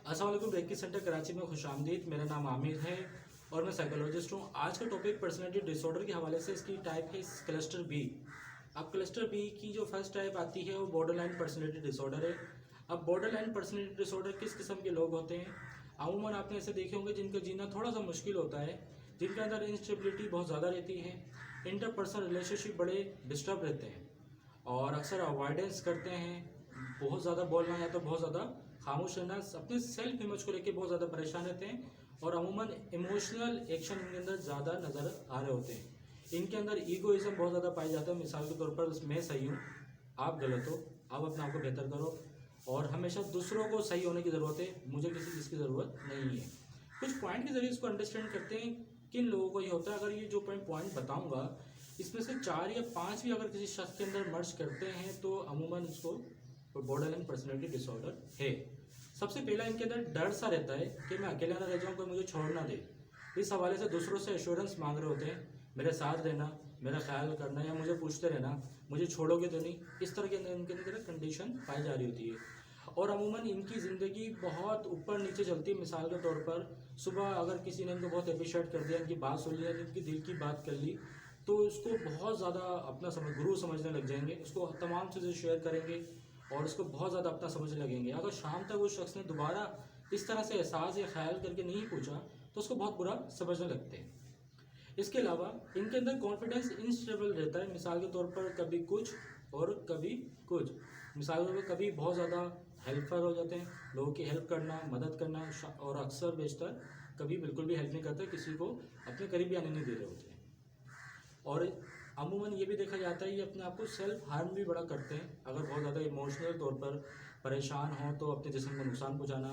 अस्सलाम वालेकुम। Recce centre Karachi में खुशामदीद। मेरा नाम आमिर है और मैं साइकोलॉजिस्ट हूँ। आज का टॉपिक पर्सनैलिटी डिसऑर्डर के हवाले से, इसकी टाइप है क्लस्टर बी। अब क्लस्टर बी की जो फर्स्ट टाइप आती है वो बॉर्डरलाइन पर्सनैलिटी डिसऑर्डर है। अब बॉर्डरलाइन पर्सनैलिटी डिसऑर्डर किस किस्म के लोग होते हैं? अमूमन आपने ऐसे देखे होंगे जिनका जीना थोड़ा सा मुश्किल होता है, जिनके अंदर इंस्टेबिलिटी बहुत ज़्यादा रहती है, इंटरपर्सनल रिलेशनशिप बड़े डिस्टर्ब रहते हैं और अक्सर अवॉइडेंस करते हैं, बहुत ज़्यादा बोलना या तो बहुत ज़्यादा खामोश रहना, अपने सेल्फ इमेज को लेकर बहुत ज़्यादा परेशान रहते हैं और अमूमन इमोशनल एक्शन इनके अंदर ज़्यादा नज़र आ रहे होते हैं। इनके अंदर ईगोइज्म बहुत ज़्यादा पाया जाता है। मिसाल के तौर पर मैं सही हूँ, आप गलत हो, आप अपने आप को बेहतर करो और हमेशा दूसरों को सही होने की ज़रूरत है, मुझे किसी चीज़ की ज़रूरत नहीं है। कुछ पॉइंट के ज़रिए इसको अंडरस्टैंड करते हैं किन लोगों को ये होता है। अगर ये जो पॉइंट बताऊँगा इसमें से 4 या 5 भी अगर किसी शख्स के अंदर मर्ज करते हैं तो अमूमन इसको बॉर्डरलाइन पर्सनैलिटी डिसऑर्डर है। सबसे पहला इनके अंदर डर सा रहता है कि मैं अकेला ना रह जाऊँ, कोई मुझे छोड़ ना दे। इस हवाले से दूसरों से एश्योरेंस मांग रहे होते हैं, मेरे साथ रहना, मेरा ख्याल करना या मुझे पूछते रहना, मुझे छोड़ोगे तो नहीं। इस तरह के इनके अंदर कंडीशन पाई जा रही होती है और अमूमन इनकी ज़िंदगी बहुत ऊपर नीचे चलती है। मिसाल के तौर पर सुबह अगर किसी ने इनको बहुत अप्रिशिएट कर दिया, इनकी बात सुन लिया, इनकी दिल की बात कर ली, तो उसको बहुत ज़्यादा अपना गुरु समझने लग जाएंगे, उसको तमाम चीज़ें शेयर करेंगे और उसको बहुत ज़्यादा अपना समझने लगेंगे। अगर शाम तक उस शख्स ने दोबारा इस तरह से एहसास या ख्याल करके नहीं पूछा तो उसको बहुत बुरा समझने लगते हैं। इसके अलावा इनके अंदर कॉन्फिडेंस इनस्टेबल रहता है। मिसाल के तौर पर कभी कुछ और कभी कुछ। मिसाल के तौर पर कभी बहुत ज़्यादा हेल्पफुल हो जाते हैं, लोगों की हेल्प करना, मदद करना, और अक्सर बेशतर कभी बिल्कुल भी हेल्प नहीं करते, किसी को अपने करीब भी आने नहीं दे रहे होते हैं। और अमूमन ये भी देखा जाता है ये अपने आप को सेल्फ हार्म भी बड़ा करते हैं। अगर बहुत ज़्यादा इमोशनल तौर पर परेशान हो तो अपने जिस्म को नुकसान पहुँचाना,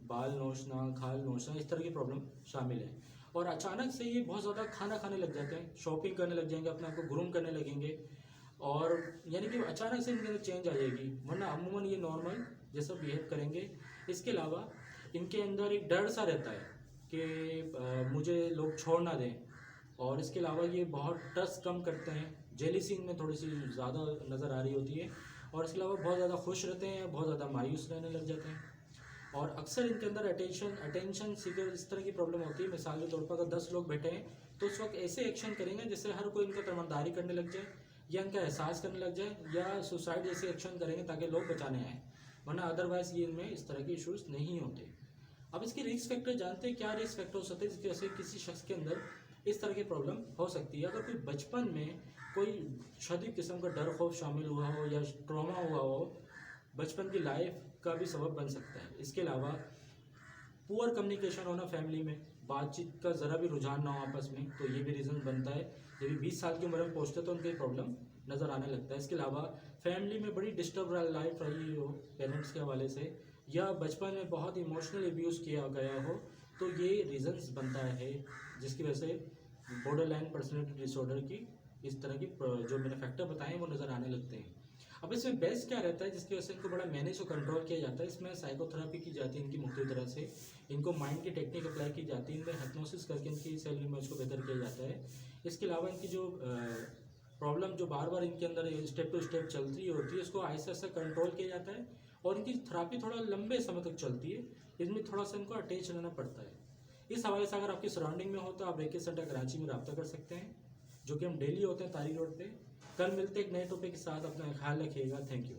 बाल नोचना, खाल नोचना, इस तरह की प्रॉब्लम शामिल है। और अचानक से ये बहुत ज़्यादा खाना खाने लग जाते हैं, शॉपिंग करने लग जाएंगे, अपने आप को ग्रूम करने लगेंगे और यानी कि अचानक से इनके अंदर चेंज आ जाएगी, वरना अमूमन ये नॉर्मल जैसा बिहेव करेंगे। इसके अलावा इनके अंदर एक डर सा रहता है कि मुझे लोग छोड़ ना दें और इसके अलावा ये बहुत ट्रस्ट कम करते हैं, जेलिसी इनमें थोड़ी सी ज़्यादा नज़र आ रही होती है और इसके अलावा बहुत ज़्यादा खुश रहते हैं, बहुत ज़्यादा मायूस रहने लग जाते हैं और अक्सर इनके अंदर अटेंशन सीकर इस तरह की प्रॉब्लम होती है। मिसाल के तौर पर अगर 10 लोग बैठे हैं तो उस वक्त ऐसे एक्शन करेंगे जिससे हर कोई इनका तरफदारी करने लग जाए या इनका एहसास करने लग जाए या सुसाइड जैसे एक्शन करेंगे ताकि लोग बचाने आएँ, वरना अदरवाइज़ ये इनमें इस तरह के इशूज़ नहीं होते। अब इसके रिस्क फैक्टर जानते हैं, क्या रिस्क फैक्टर हो सकते हैं जिसकी वजह से किसी शख्स के अंदर इस तरह की प्रॉब्लम हो सकती है? अगर कोई बचपन में कोई शदीद किस्म का डर खौफ शामिल हुआ हो या ट्रॉमा हुआ हो, बचपन की लाइफ का भी सबब बन सकता है। इसके अलावा पुअर कम्युनिकेशन होना फैमिली में, बातचीत का ज़रा भी रुझान ना हो आपस में, तो ये भी रीज़न बनता है। जब भी 20 साल की उम्र में पहुँचते तो उनकी प्रॉब्लम नज़र आने लगता है। इसके अलावा फैमिली में बड़ी डिस्टर्ब लाइफ रही हो पेरेंट्स के हवाले से या बचपन में बहुत इमोशनल अब्यूज़ किया गया हो, तो ये रीज़न्स बनता है जिसकी वजह से बॉर्डरलाइन पर्सनैलिटी डिसऑर्डर की इस तरह की जो मैंने फैक्टर बताए वो नज़र आने लगते हैं। अब इसमें बेस्ट क्या रहता है जिसकी वजह से इनको बड़ा मैनेज और कंट्रोल किया जाता है? इसमें साइकोथेरेपी की जाती है इनकी मुख्तलिफ तरह से, इनको माइंड की टेक्निक अप्लाई की जाती है, इनमें हिप्नोसिस करके इनकी सेल्फ इमेज को बेहतर किया जाता है। इसके अलावा इनकी जो प्रॉब्लम जो बार बार इनके अंदर स्टेप टू स्टेप चलती होती है उसको आहिस्ता आहिस्ता कंट्रोल किया जाता है और इनकी थेरेपी थोड़ा लंबे समय तक चलती है। इसमें थोड़ा सा इनको अटैच रहना पड़ता है। इस हवाले से अगर आपकी सराउंडिंग में हो तो आप रेकी सेंटर कराची में रब्ता कर सकते हैं, जो कि हम डेली होते हैं तारी रोड पे। कल मिलते हैं एक नए टॉपिक के साथ। अपना ख्याल रखिएगा। Thank you.